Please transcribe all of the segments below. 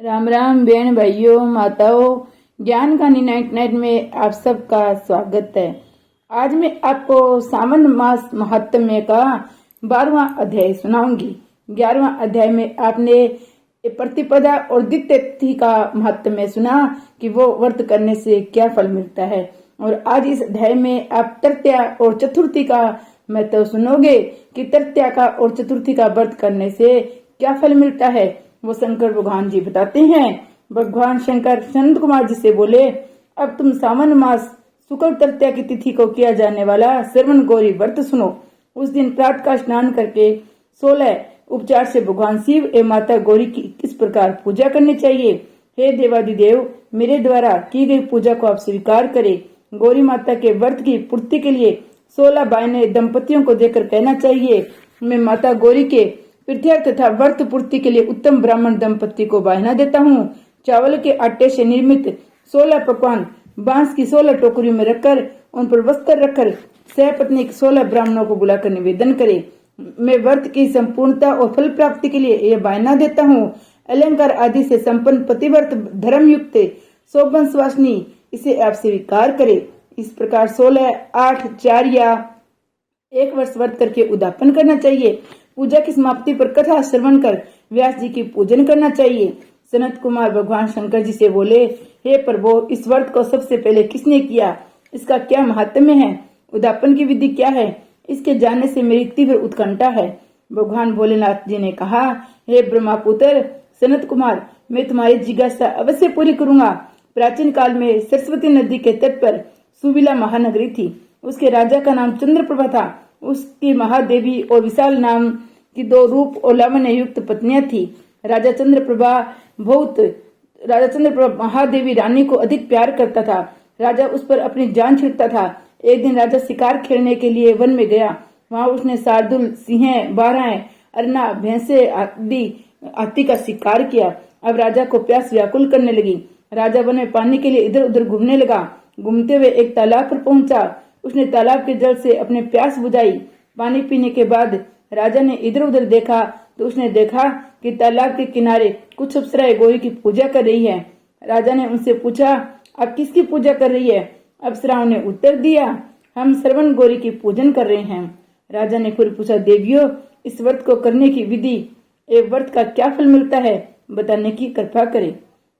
राम राम बहन भाइयों माताओं, ज्ञान कहानी नाइट में आप सबका स्वागत है। आज मैं आपको सावन मास महात्म्य का 12वां अध्याय सुनाऊंगी। 11वां अध्याय में आपने प्रतिपदा और द्वितीय तिथि का महात्म्य सुना कि वो व्रत करने से क्या फल मिलता है, और आज इस अध्याय में आप तृतीया और चतुर्थी का महत्व सुनोगे कि तृतीया का और चतुर्थी का व्रत करने से क्या फल मिलता है। वो शंकर भगवान जी बताते हैं। भगवान शंकर सनत कुमार जी से बोले, अब तुम सावन मास शुक्ल तृतीया की तिथि को किया जाने वाला श्रवण गौरी व्रत सुनो। उस दिन प्रातः का स्नान करके 16 उपचार से भगवान शिव एवं माता गौरी की किस प्रकार पूजा करनी चाहिए। हे देवादिदेव, मेरे द्वारा की गई पूजा को आप स्वीकार करें। गौरी माता के व्रत की पूर्ति के लिए 16 बायने दंपतियों को देकर कहना चाहिए, मैं माता गौरी के प्रीत्यर्थ तथा व्रत पूर्ति के लिए उत्तम ब्राह्मण दंपति को बायना देता हूँ। चावल के आटे से निर्मित 16 पकवान बांस की 16 टोकरियों में रखकर उन पर वस्त्र रखकर सहपत्नी 16 ब्राह्मणों को बुलाकर निवेदन करे। मैं व्रत की संपूर्णता और फल प्राप्ति के लिए यह बायना देता हूँ। अलंकार आदि से संपन्न पतिव्रत धर्म युक्त शोभन सुवासिनी इसे आप स्वीकार करे। इस प्रकार 16, 8, 4 या 1 वर्ष व्रत करके उद्यापन करना चाहिए। पूजा की समाप्ति पर कथा श्रवण कर व्यास जी की पूजन करना चाहिए। सनत कुमार भगवान शंकर जी से बोले, हे प्रभु, इस व्रत को सबसे पहले किसने किया, इसका क्या महात्म्य है, उद्यापन की विधि क्या है, इसके जानने से मेरी तीव्र उत्कंठा है। भगवान भोलेनाथ जी ने कहा, हे ब्रह्मापुत्र सनत कुमार, मैं तुम्हारी जिज्ञासा अवश्य पूरी करूंगा। प्राचीन काल में सरस्वती नदी के तट पर सुविला महानगरी थी। उसके राजा का नाम चंद्रप्रभा था। उसकी महादेवी और विशाल नाम की 2 रूप और लावण्य युक्त पत्नियां थी। राजा चंद्रप्रभा महादेवी रानी को अधिक प्यार करता था। राजा उस पर अपनी जान छिड़कता था। एक दिन राजा शिकार खेलने के लिए वन में गया। वहां उसने शार्दुल, सिंह, बारह, अरना, भैंसे आदि हाथी का शिकार किया। अब राजा को प्यास व्याकुल करने लगी। राजा वन में पानी के लिए इधर उधर घूमने लगा। घूमते हुए एक तालाब पर पहुंचा। उसने तालाब के जल से अपने प्यास बुझाई। पानी पीने के बाद राजा ने इधर उधर देखा तो उसने देखा कि तालाब के किनारे कुछ अप्सराएं गौरी की पूजा कर रही है। राजा ने उनसे पूछा, आप किसकी पूजा कर रही है। अप्सराओं ने उत्तर दिया, हम श्रवण गौरी की पूजन कर रहे हैं। राजा ने फिर पूछा, देवियों, इस व्रत को करने की विधि एवं व्रत का क्या फल मिलता है, बताने की कृपा करें।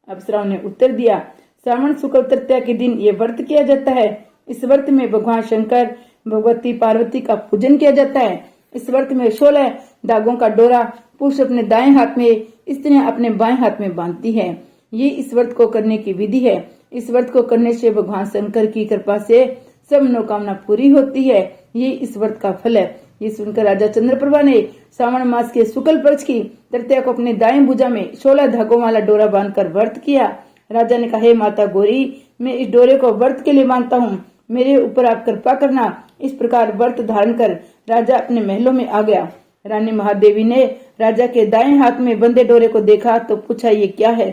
अप्सराओं ने उत्तर दिया, श्रावण शुक्ल तृतीया के दिन ये व्रत किया जाता है। इस व्रत में भगवान शंकर, भगवती पार्वती का पूजन किया जाता है। इस व्रत में 16 धागों का डोरा पुरुष अपने दाएं हाथ में, स्त्रियां अपने बाएं हाथ में बांधती है। ये इस व्रत को करने की विधि है। इस व्रत को करने से भगवान शंकर की कृपा से सब मनोकामना पूरी होती है। ये इस व्रत का फल है। ये सुनकर राजा चंद्रप्रभा ने श्रावण मास के शुक्ल पक्ष की तृतीया को अपने दाएं भुजा में 16 धागों वाला डोरा बांधकर व्रत किया। राजा ने कहा, हे माता गौरी, मैं इस डोरे को व्रत के लिए बांधता हूँ, मेरे ऊपर आप कृपा करना। इस प्रकार व्रत धारण कर राजा अपने महलों में आ गया। रानी महादेवी ने राजा के दाएं हाथ में बंधे डोरे को देखा तो पूछा, ये क्या है।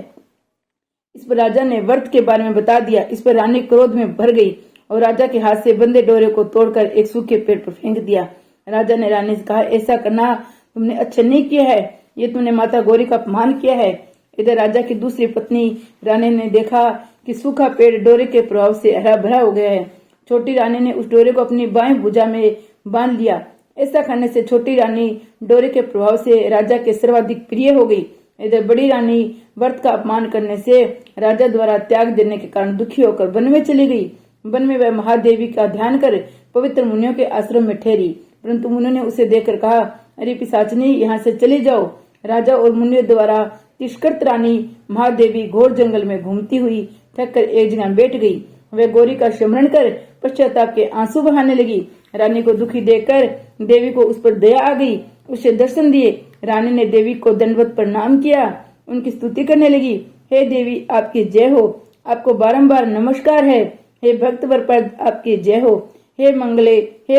इस पर राजा ने व्रत के बारे में बता दिया। इस पर रानी क्रोध में भर गई और राजा के हाथ से बंधे डोरे को तोड़कर एक सूखे पेड़ पर फेंक दिया। राजा ने रानी से कहा, ऐसा करना तुमने अच्छा नहीं किया है, ये तुमने माता गौरी का अपमान किया है। इधर राजा की दूसरी पत्नी रानी ने देखा कि सूखा पेड़ डोरे के प्रभाव से हरा भरा हो गया है। छोटी रानी ने उस डोरे को अपनी बाएं भुजा में बांध लिया। ऐसा करने से छोटी रानी डोरे के प्रभाव से राजा के सर्वाधिक प्रिय हो गई। इधर बड़ी रानी व्रत का अपमान करने से राजा द्वारा त्याग देने के कारण दुखी होकर वन में चली गई। वन में वह महादेवी का ध्यान कर पवित्र मुनियों के आश्रम में ठहरी, परंतु मुनियों ने उसे देखकर कहा, अरे पिशाचनी, यहाँ से चली जाओ। राजा और मुनियों द्वारा तिरस्कृत रानी महादेवी घोर जंगल में घूमती हुई थक कर एक जगह बैठ गई। वह गौरी का स्मरण कर पश्चाताप के आंसू बहाने लगी। रानी को दुखी देखकर देवी को उस पर दया आ गई। उसे दर्शन दिए। रानी ने देवी को दंडवत प्रणाम किया, उनकी स्तुति करने लगी। हे देवी, आपकी जय हो, आपको बारंबार नमस्कार है। हे भक्त वरप्रद, आपकी जय हो। हे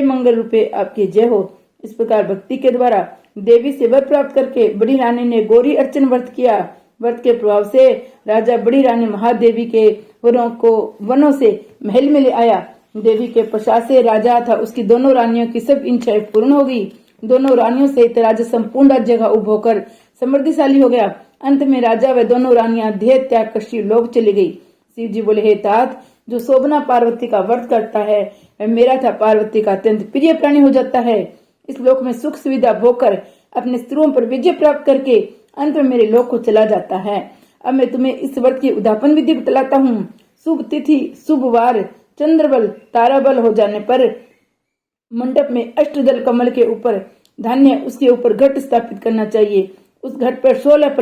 मंगल रूपे, आपकी जय हो। इस प्रकार भक्ति के द्वारा देवी से वर प्राप्त करके बड़ी रानी ने गौरी अर्चन व्रत किया। व्रत के प्रभाव से राजा बड़ी रानी महादेवी के वरों को वनों से महल में ले आया। देवी के प्रसाद से राजा था उसकी दोनों रानियों की सब इच्छाएं पूर्ण हो गई। दोनों रानियों सहित राजा संपूर्ण राज्य का उपभोग कर समृद्धिशाली हो गया। अंत में राजा व दोनों रानियां देह त्याग कर शिवलोक चली गई। शिव जी बोले, हे तात, जो शोभना पार्वती का व्रत करता है वह मेरा था पार्वती का अत्यंत प्रिय प्राणी हो जाता है। इस लोक में सुख सुविधा भोगकर अपने स्त्रियों पर विजय प्राप्त करके अंत में मेरे लोक को चला जाता है। अब मैं तुम्हें इस व्रत की उद्यापन विधि बतलाता हूँ। शुभ तिथि, शुभ वार, चंद्रबल, ताराबल हो जाने पर मंडप में अष्टदल कमल के ऊपर धान्य, उसके ऊपर घट स्थापित करना चाहिए। उस घट पर 16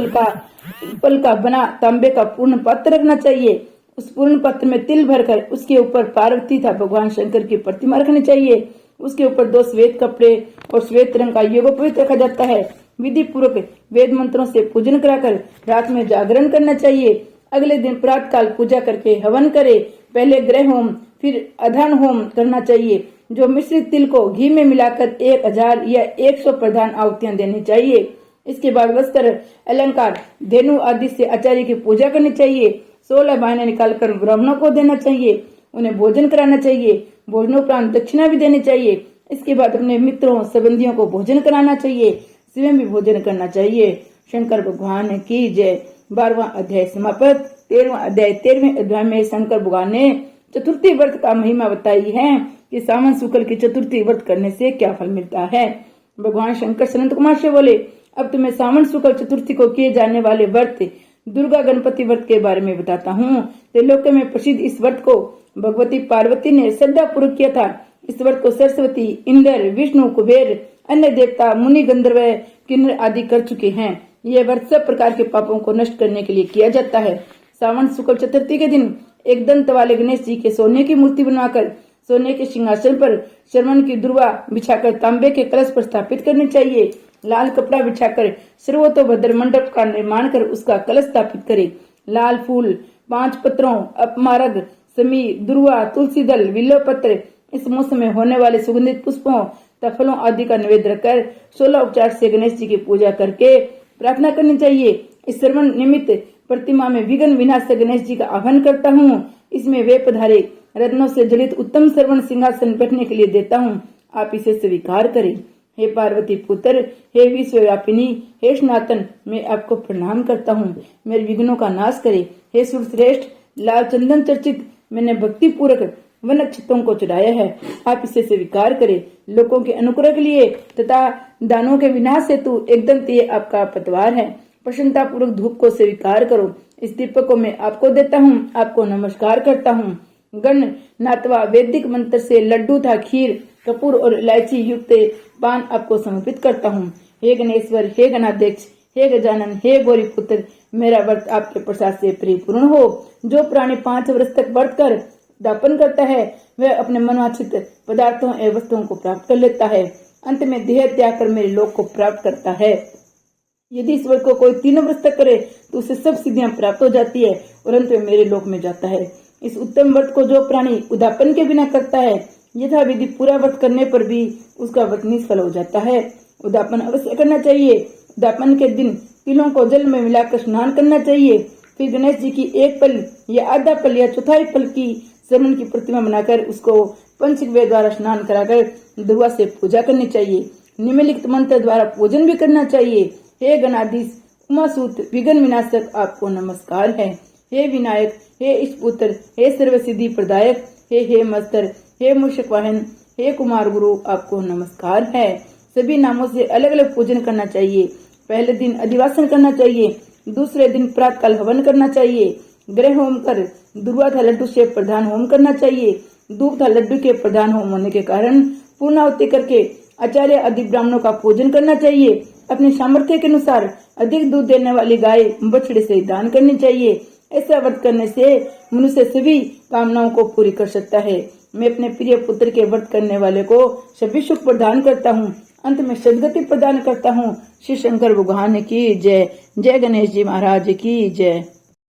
पल का बना तांबे का पूर्ण पात्र रखना चाहिए। उस पूर्ण पात्र में तिल भरकर उसके ऊपर पार्वती तथा भगवान शंकर की प्रतिमा रखनी चाहिए। उसके ऊपर 2 श्वेत कपड़े और श्वेत रंग का योगोपवीत रखा जाता है। विधि पूर्वक वेद मंत्रों से पूजन कराकर रात में जागरण करना चाहिए। अगले दिन प्रातः काल पूजा करके हवन करे। पहले ग्रह होम, फिर अधान होम करना चाहिए। जो मिश्रित तिल को घी में मिलाकर 1000 या 100 प्रधान आहुतियां देनी चाहिए। इसके बाद वस्त्र, अलंकार, धेनु आदि से आचार्य की पूजा करनी चाहिए। 16 बहाने निकालकर ब्राह्मणों को देना चाहिए। उन्हें भोजन कराना चाहिए। भोजनोपरांत दक्षिणा भी देनी चाहिए। इसके बाद अपने मित्रों संबंधियों को भोजन कराना चाहिए। स्वयं भी भोजन करना चाहिए। शंकर भगवान की जय। 12वां अध्याय समाप्त। 13वां अध्याय 13वें अध्याय में शंकर भगवान ने चतुर्थी व्रत का महिमा बताई है कि सावन शुक्ल की चतुर्थी व्रत करने से क्या फल मिलता है। भगवान शंकर सनत कुमार से बोले, अब तुम्हें सावन शुक्ल चतुर्थी को किए जाने वाले व्रत दुर्गा गणपति व्रत के बारे में बताता हूँ। त्रिलोक में प्रसिद्ध इस व्रत को भगवती पार्वती ने श्रद्धा पूर्वक किया था। इस व्रत को सरस्वती, इंद्र, विष्णु, कुबेर, अन्य देवता, मुनि, गंधर्व, किन्नर आदि कर चुके हैं। यह व्रत सब प्रकार के पापों को नष्ट करने के लिए किया जाता है। सावन शुक्ल चतुर्थी के दिन एक दंत वाले गणेश जी के सोने की मूर्ति बनवाकर सोने के सिंहासन पर श्रवण की दुर्वा बिछाकर तांबे के कलश पर स्थापित करनी चाहिए। लाल कपड़ा बिछाकर सर्वतोभद्र मंडप का निर्माण कर उसका कलश स्थापित करे। लाल फूल, 5 पत्रों, अपमारग, समी, दुर्वा, तुलसी दल, विल्व पत्र, इस मौसम में होने वाले सुगंधित पुष्पों तथा फलों आदि का निवेद्य रखकर 16 उपचार से गणेश जी की पूजा करके प्रार्थना करनी चाहिए। इस श्रवण निमित्त प्रतिमा में विघ्न विनाशक गणेश जी का आह्वान करता हूँ। इसमें वे पधारे रत्नों से जड़ित उत्तम श्रवण सिंहासन बैठने के लिए देता हूँ। आप इसे स्वीकार करें। हे पार्वती पुत्र, हे विश्वव्यापिनी, हे सनातन, मैं आपको प्रणाम करता हूँ। मेरे विघ्नों का नाश करे। हे सुरश्रेष्ठ, लाल चंदन चर्चित मैंने भक्ति पूर्वक वन नक्षत्रों को चढ़ाया है। आप इसे स्वीकार करें। लोगों के अनुग्रह के लिए तथा दानों के विनाश हेतु एकदम ये आपका पतवार है। प्रसन्नता पूर्वक धूप को स्वीकार करो। इस दीपक को मैं आपको देता हूँ। आपको नमस्कार करता हूँ। गण नाथवा वैदिक मंत्र से लड्डू था खीर, कपूर और इलायची युक्त पान आपको समर्पित करता हूँ। हे गणेश्वर, हे गणाध्यक्ष, हे गजानन, हे गौरी पुत्र, मेरा व्रत आपके प्रसाद से परिपूर्ण हो। जो प्राणी 5 वर्ष तक व्रत कर दापन करता है वह अपने मनवांछित पदार्थों एवं वस्तुओं को प्राप्त कर लेता है। अंत में देह त्याग कर मेरे लोक को प्राप्त करता है। यदि इस व्रत को कोई 3 वर्ष तक करे तो उसे सब सिद्धियां प्राप्त हो जाती है और अंत में मेरे लोक में जाता है। इस उत्तम व्रत को जो प्राणी उद्यापन के बिना करता है यथा विधि पूरा व्रत करने पर भी उसका व्रत निष्फल हो जाता है। उद्यापन अवश्य करना चाहिए। उद्यापन के दिन तिलों को जल में मिलाकर स्नान करना चाहिए। फिर गणेश जी की 1 पल या आधा पल या चौथाई पल की श्रवण की प्रतिमा बनाकर उसको पंचगव्य द्वारा स्नान कराकर दुर्वा से पूजा करनी चाहिए। निम्नलिखित मंत्र द्वारा पूजन भी करना चाहिए। हे गणाधीश, उमासूत, विघ्न विनाशक, आपको नमस्कार है। हे विनायक, हे ईशपुत्र, हे सर्व सिद्धि प्रदायक, हे मस्तर, हे मूषक वाहन, हे कुमार गुरु, आपको नमस्कार है। सभी नामों से अलग अलग पूजन करना चाहिए। पहले दिन अधिवासन करना चाहिए। दूसरे दिन प्रातःकाल हवन करना चाहिए। ग्रह होम कर दुर्वा था लड्डू से प्रधान होम करना चाहिए। दूध था लड्डू के प्रधान होम होने के कारण पूर्णाहुति करके आचार्य आदि ब्राह्मणों का पूजन करना चाहिए। अपने सामर्थ्य के अनुसार अधिक दूध देने वाली गाय बछड़े से दान करनी चाहिए। ऐसा व्रत करने से मनुष्य सभी कामनाओं को पूरी कर सकता है। मैं अपने प्रिय पुत्र के व्रत करने वाले को सभी सुख प्रदान करता हूँ। अंत में सदगति प्रदान करता हूँ। श्री शंकर भगवान की जय। जय गणेश जी महाराज की जय।